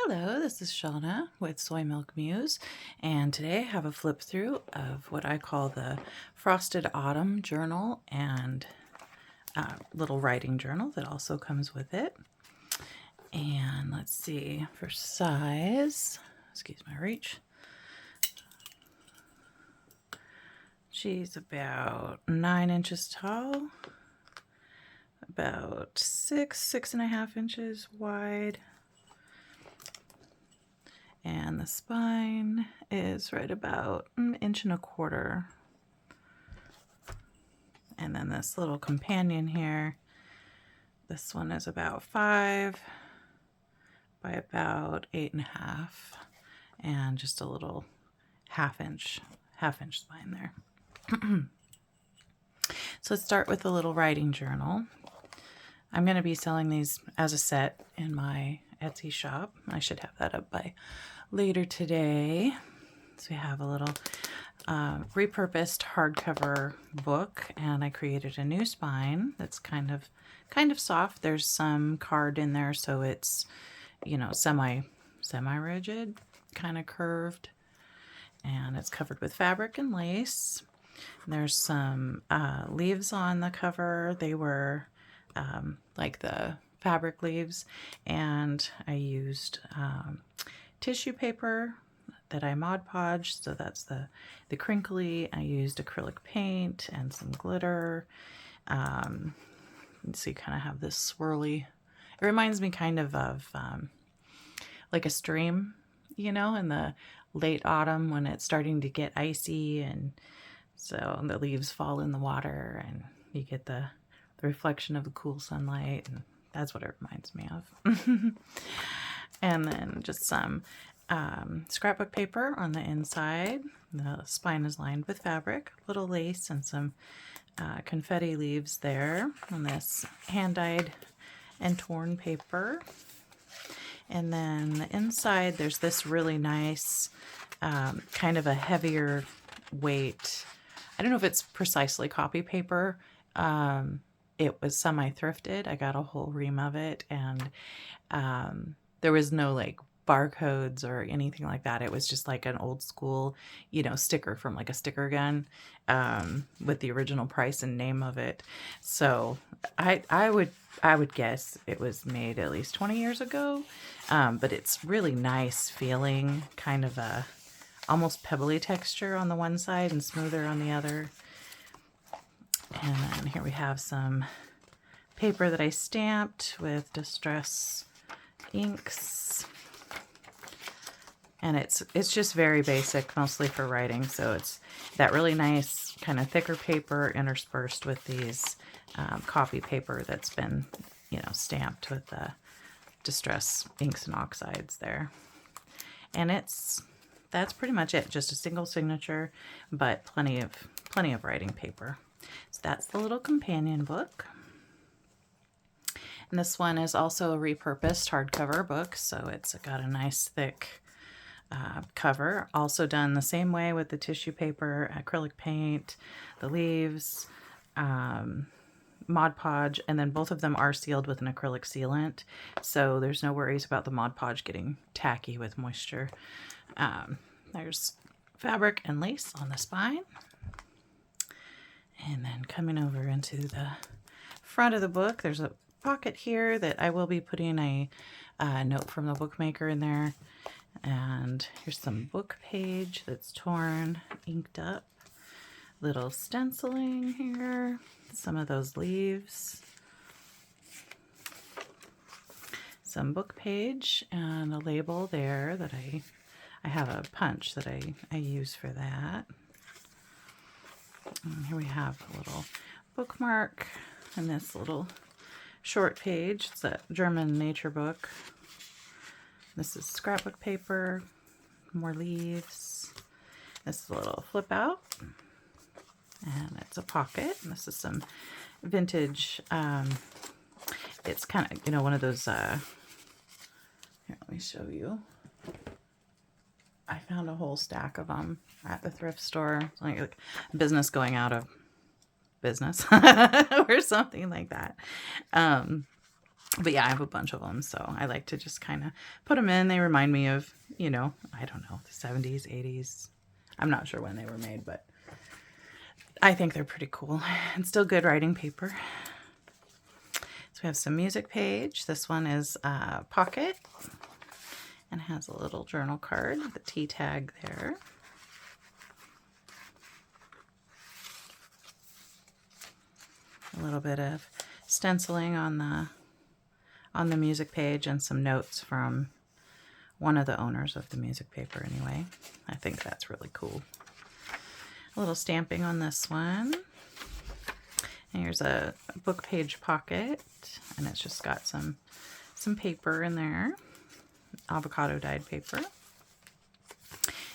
Hello, this is Shauna with Soymilkmuse, and today I have a flip through of what I call the Frosted Autumn Journal and little writing journal that also comes with it. And let's see, for size, excuse my reach, she's about 9 inches tall, about 6.5 inches wide. And the spine is right about 1.25 inches. And then this little companion here, this one is about 5 by about 8.5, and just a little half-inch spine there. So let's start with the little writing journal. I'm going to be selling these as a set in my Etsy shop. I should have that up by later today. So we have a little repurposed hardcover book, and I created a new spine that's kind of soft. There's some card in there, so it's, you know, semi-rigid, kind of curved, and it's covered with fabric and lace. There's some leaves on the cover. They were like the fabric leaves, and I used tissue paper that I Mod Podged, so that's the crinkly. I used acrylic paint and some glitter. So you kind of have this swirly. It reminds me kind of like a stream, you know, in the late autumn when it's starting to get icy, and so the leaves fall in the water and you get the reflection of the cool sunlight, and that's what it reminds me of. And then just some scrapbook paper on the inside. The spine is lined with fabric, little lace, and some confetti leaves there on this hand-dyed and torn paper. And then the inside, there's this really nice kind of a heavier weight. I don't know if it's precisely copy paper. It was semi-thrifted. I got a whole ream of it, and there was no like barcodes or anything like that. It was just like an old school, you know, sticker from like a sticker gun with the original price and name of it. So I would guess it was made at least 20 years ago, but it's really nice feeling, kind of a almost pebbly texture on the one side and smoother on the other. And then here we have some paper that I stamped with Distress inks. And it's just very basic, mostly for writing. So it's that really nice kind of thicker paper interspersed with these copy paper that's been, you know, stamped with the Distress inks and oxides there. And that's pretty much it. Just a single signature, but plenty of writing paper. So that's the little companion book. And this one is also a repurposed hardcover book, so it's got a nice thick cover. Also done the same way with the tissue paper, acrylic paint, the leaves, Mod Podge, and then both of them are sealed with an acrylic sealant, so there's no worries about the Mod Podge getting tacky with moisture. There's fabric and lace on the spine. And then coming over into the front of the book, there's a pocket here that I will be putting a note from the bookmaker in there. And here's some book page that's torn, inked up. Little stenciling here, some of those leaves. Some book page and a label there that I have a punch that I use for that. And here we have a little bookmark and this little short page. It's a German nature book. This is scrapbook paper, more leaves. This is a little flip out, and it's a pocket. And this is some vintage, it's kind of, you know, one of those, here, let me show you. I found a whole stack of them at the thrift store. It's like business going out of business or something like that. But yeah, I have a bunch of them, so I like to just kind of put them in. They remind me of, you know, I don't know, the 70s, 80s. I'm not sure when they were made, but I think they're pretty cool and still good writing paper. So we have some music page. This one is pocket and has a little journal card with a T tag there. A little bit of stenciling on the music page and some notes from one of the owners of the music paper anyway. I think that's really cool. A little stamping on this one. And here's a book page pocket, and it's just got some paper in there, avocado dyed paper.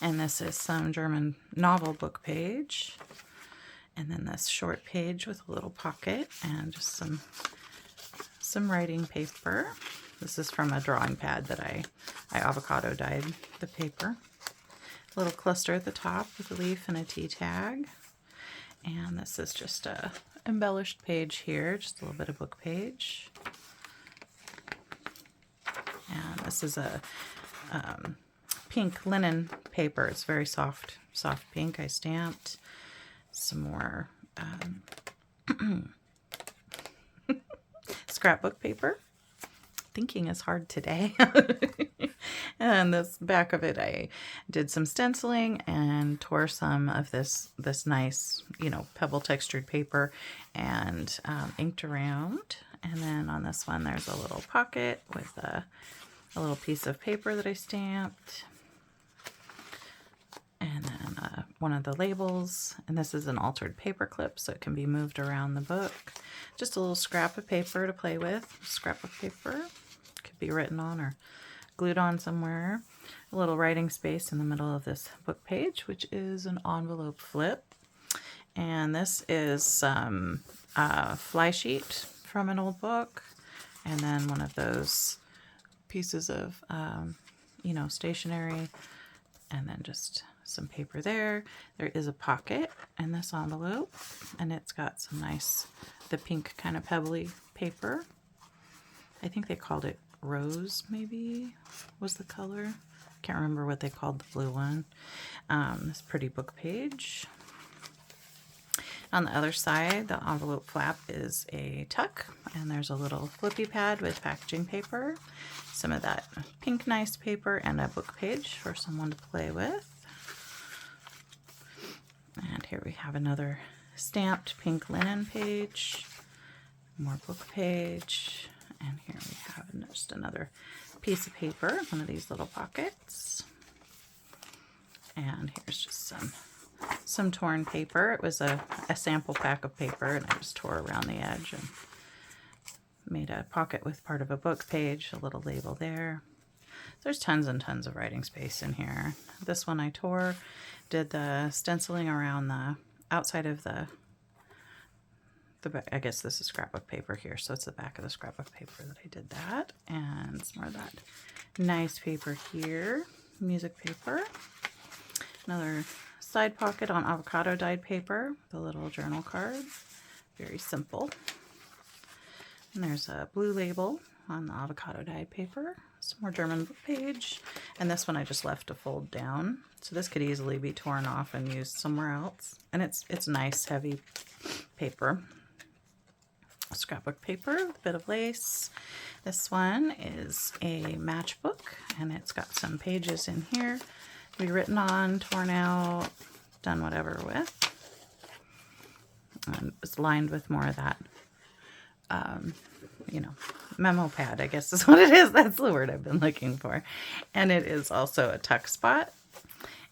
And this is some German novel book page. And then this short page with a little pocket and just some writing paper. This is from a drawing pad that I avocado dyed the paper. A little cluster at the top with a leaf and a T tag. And this is just a embellished page here, just a little bit of book page. And this is a pink linen paper. It's very soft pink. I stamped some more scrapbook paper. Thinking is hard today. And this back of it, I did some stenciling and tore some of this nice, you know, pebble textured paper and inked around. And then on this one, there's a little pocket with a little piece of paper that I stamped. And then one of the labels, and this is an altered paper clip, so it can be moved around the book. Just a little scrap of paper to play with, scrapbook paper. Could be written on or glued on somewhere. A little writing space in the middle of this book page, which is an envelope flip. And this is some fly sheet from an old book, and then one of those pieces of, you know, stationery, and then just some paper there. There is a pocket in this envelope, and it's got some nice, the pink kind of pebbly paper. I think they called it rose, maybe was the color. Can't remember what they called the blue one. This pretty book page. On the other side, the envelope flap is a tuck, and there's a little flippy pad with packaging paper, some of that pink nice paper, and a book page for someone to play with. And here we have another stamped pink linen page, more book page, and here we have just another piece of paper, one of these little pockets. And here's just some torn paper. It was a sample pack of paper, and I just tore around the edge and made a pocket with part of a book page, a little label there. There's tons and tons of writing space in here. This one I tore, did the stenciling around the outside of the I guess this is scrapbook paper here, so it's the back of the scrapbook paper that I did that. And some more of that nice paper here, music paper. Another side pocket on avocado dyed paper with a little journal card. Very simple. And there's a blue label on the avocado dyed paper. Some more German book page. And this one I just left to fold down. So this could easily be torn off and used somewhere else. And it's nice, heavy paper. Scrapbook paper, a bit of lace. This one is a matchbook, and it's got some pages in here to be written on, torn out, done whatever with. And it's lined with more of that, you know, memo pad, I guess is what it is. That's the word I've been looking for. And it is also a tuck spot,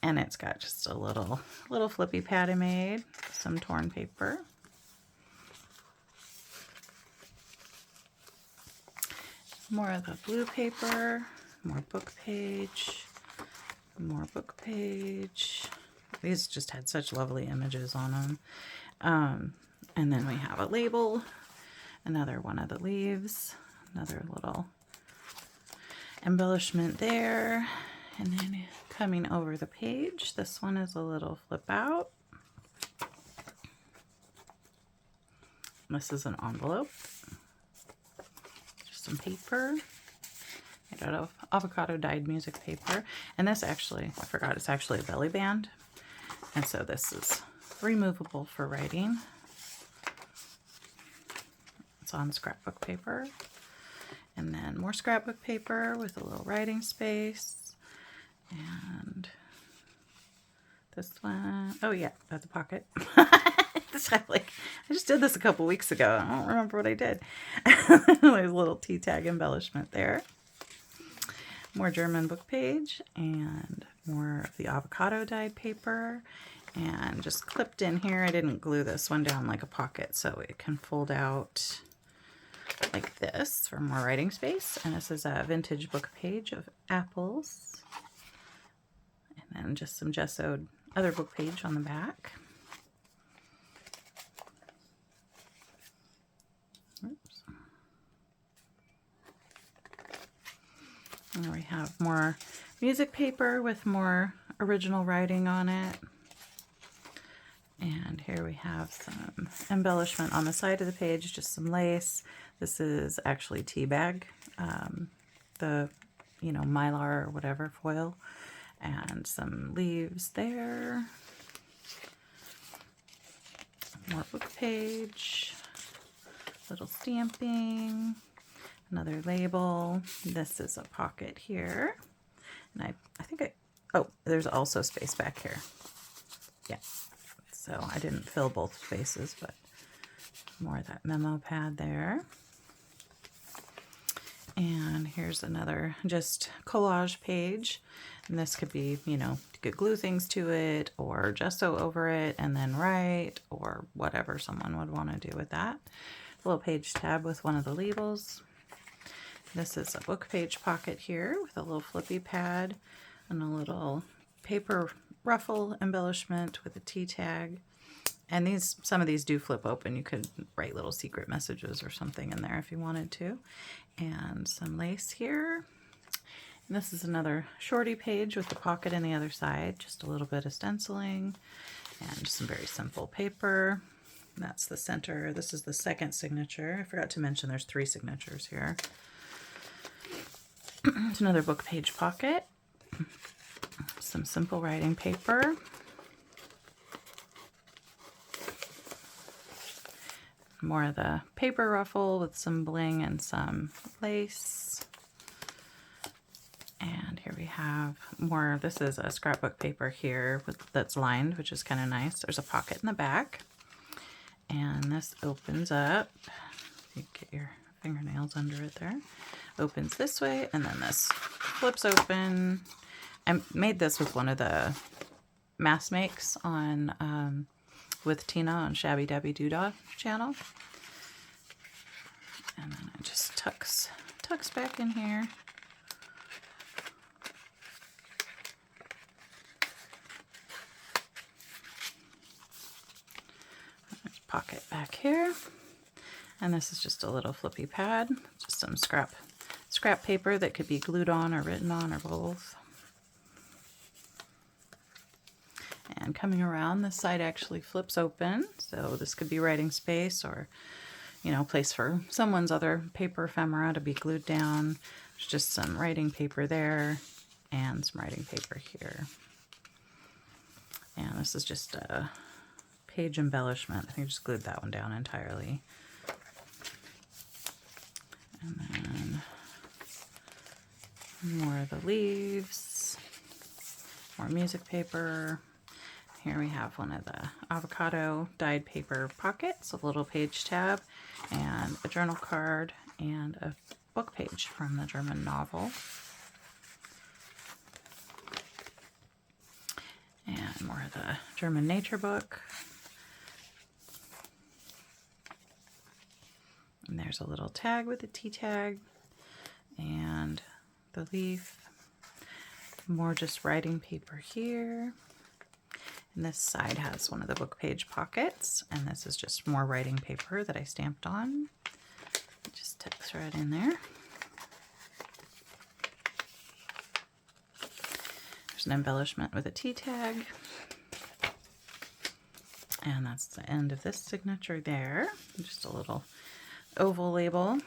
and it's got just a little flippy pad I made, some torn paper. More of the blue paper, more book page, more book page. These just had such lovely images on them. And then we have a label, another one of the leaves, another little embellishment there. And then coming over the page, this one is a little flip out. This is an envelope. some paper made out of avocado dyed music paper. And this actually, I forgot, it's actually a belly band. And so this is removable for writing. It's on scrapbook paper. And then more scrapbook paper with a little writing space. And this one, oh yeah, that's a pocket. This, I just did this a couple weeks ago. I don't remember what I did. There's a little tea tag embellishment there. More German book page and more of the avocado dyed paper. And just clipped in here, I didn't glue this one down like a pocket, so it can fold out like this for more writing space. And this is a vintage book page of apples. And then just some gessoed other book page on the back. Oops. And we have more music paper with more original writing on it. And here we have some embellishment on the side of the page, just some lace. This is actually tea bag, the, you know, mylar or whatever foil, and some leaves there. More book page, little stamping, another label. This is a pocket here. And I think oh, there's also space back here. Yeah. So I didn't fill both spaces, but more of that memo pad there. And here's another just collage page. And this could be, you know, you could glue things to it or gesso over it and then write or whatever someone would want to do with that. A little page tab with one of the labels. This is a book page pocket here with a little flippy pad and a little paper ruffle embellishment with a tea tag. And these, some of these do flip open. You could write little secret messages or something in there if you wanted to. And some lace here. And this is another shorty page with the pocket in the other side. Just a little bit of stenciling and just some very simple paper. That's the center. This is the second signature. I forgot to mention there's 3 signatures here. It's another book page pocket. Some simple writing paper. More of the paper ruffle with some bling and some lace. And here we have more. This is a scrapbook paper here that's lined, which is kind of nice. There's a pocket in the back. And this opens up. You get your fingernails under it there. Opens this way, and then this flips open. I made this with one of the mass makes on with Tina on Shabby Dabby Doodah channel. And then it just tucks back in here. There's a pocket back here. And this is just a little flippy pad, just some scrap paper that could be glued on or written on or both. And coming around, this side actually flips open, so this could be writing space or, you know, place for someone's other paper ephemera to be glued down. There's just some writing paper there and some writing paper here. And this is just a page embellishment. I think I just glued that one down entirely. And then more of the leaves, more music paper. Here we have one of the avocado dyed paper pockets, a little page tab, and a journal card, and a book page from the German novel. And more of the German nature book. And there's a little tag with a tea tag, and the leaf. More just writing paper here. And this side has one of the book page pockets, and this is just more writing paper that I stamped on. It just tucks right in there. There's an embellishment with a tea tag. And that's the end of this signature there. Just a little oval label.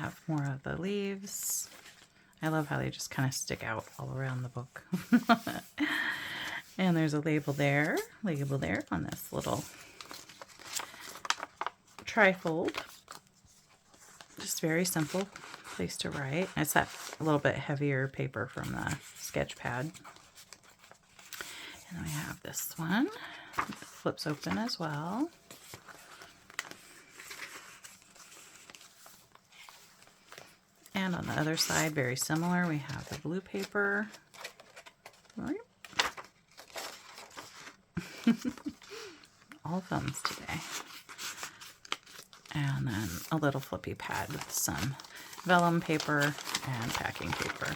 have more of the leaves. I love how they just kind of stick out all around the book. And there's a label there on this little trifold. Just very simple place to write. It's that a little bit heavier paper from the sketch pad. And then we have this one. It flips open as well. And on the other side, very similar, we have the blue paper. All thumbs today. And then a little flippy pad with some vellum paper and packing paper.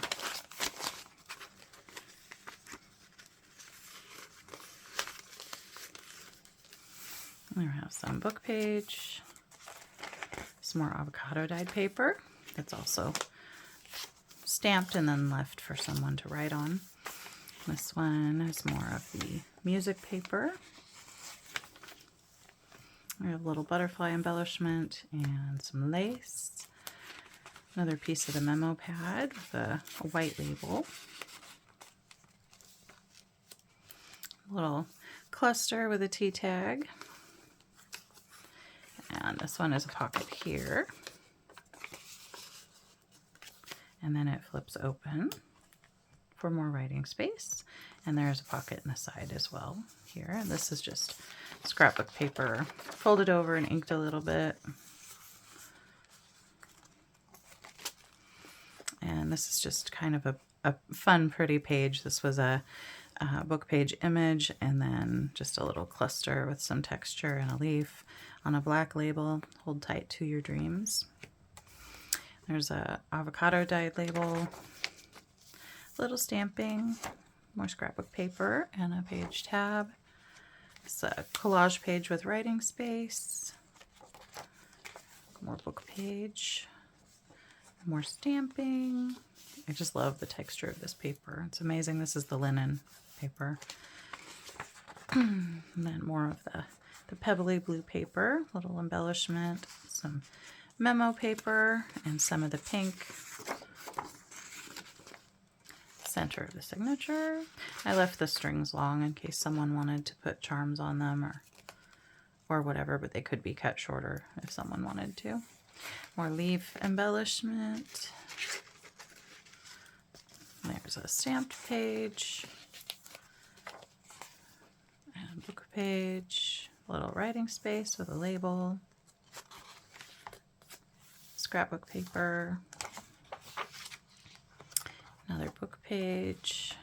We have some book page, some more avocado dyed paper that's also stamped and then left for someone to write on. This one is more of the music paper. We have a little butterfly embellishment and some lace. Another piece of the memo pad with a white label. A little cluster with a T tag. And this one is a pocket here. And then it flips open for more writing space. And there's a pocket in the side as well here. And this is just scrapbook paper folded over and inked a little bit. And this is just kind of a fun, pretty page. This was a book page image and then just a little cluster with some texture and a leaf on a black label. Hold tight to your dreams. There's a avocado dyed label, little stamping, more scrapbook paper, and a page tab. It's a collage page with writing space, more book page, more stamping. I just love the texture of this paper. It's amazing. This is the linen paper. And then more of the pebbly blue paper, little embellishment, some memo paper, and some of the pink. Center of the signature. I left the strings long in case someone wanted to put charms on them or whatever, but they could be cut shorter if someone wanted to. More leaf embellishment. There's a stamped page and book page, a little writing space with a label, scrapbook paper, another book page,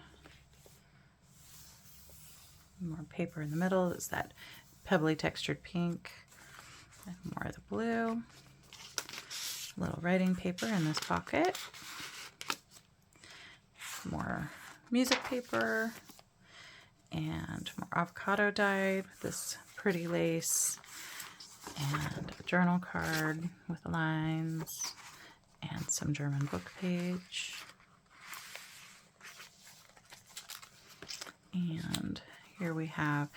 more paper in the middle. It's that pebbly textured pink, and more of the blue, a little writing paper in this pocket, more music paper, and more avocado dyed with this pretty lace, and a journal card with lines, and some German book page. And here we have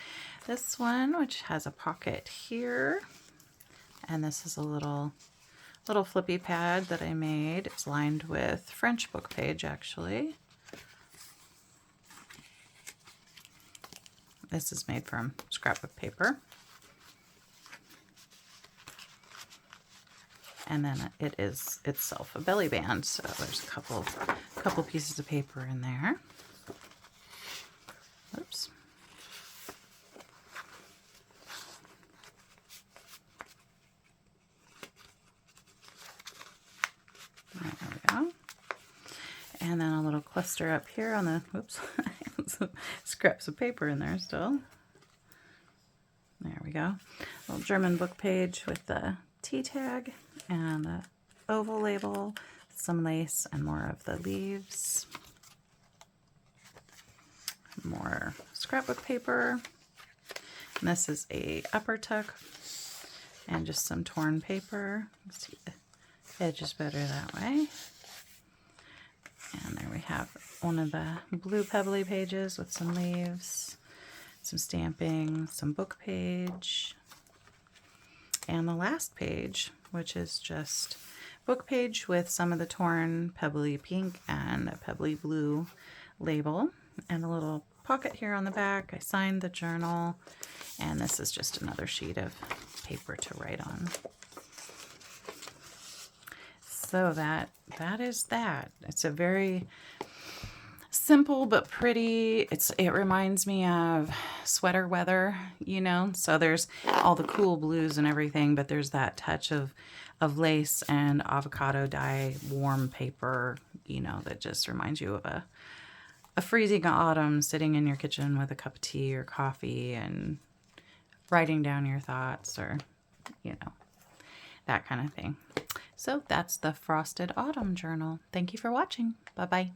this one, which has a pocket here, and this is a little flippy pad that I made. It's lined with French book page, actually. This is made from scrapbook paper. And then it is itself a belly band, so there's a couple pieces of paper in there. Oops. There we go. And then a little cluster up here on the, oops, scraps of paper in there still. There we go. A little German book page with the T tag and the oval label, some lace and more of the leaves. More scrapbook paper. And this is a upper tuck and just some torn paper. Let's see the edges better that way. And there we have one of the blue pebbly pages with some leaves, some stamping, some book page, and the last page, which is just book page with some of the torn pebbly pink and a pebbly blue label, and a little pocket here on the back. I signed the journal, and this is just another sheet of paper to write on. So that is that. It's a very simple but pretty. It reminds me of sweater weather, you know. So there's all the cool blues and everything, but there's that touch of lace and avocado dye warm paper, you know, that just reminds you of a freezing autumn, sitting in your kitchen with a cup of tea or coffee and writing down your thoughts, or, you know, that kind of thing. So that's the Frosted Autumn Journal. Thank you for watching. Bye-bye.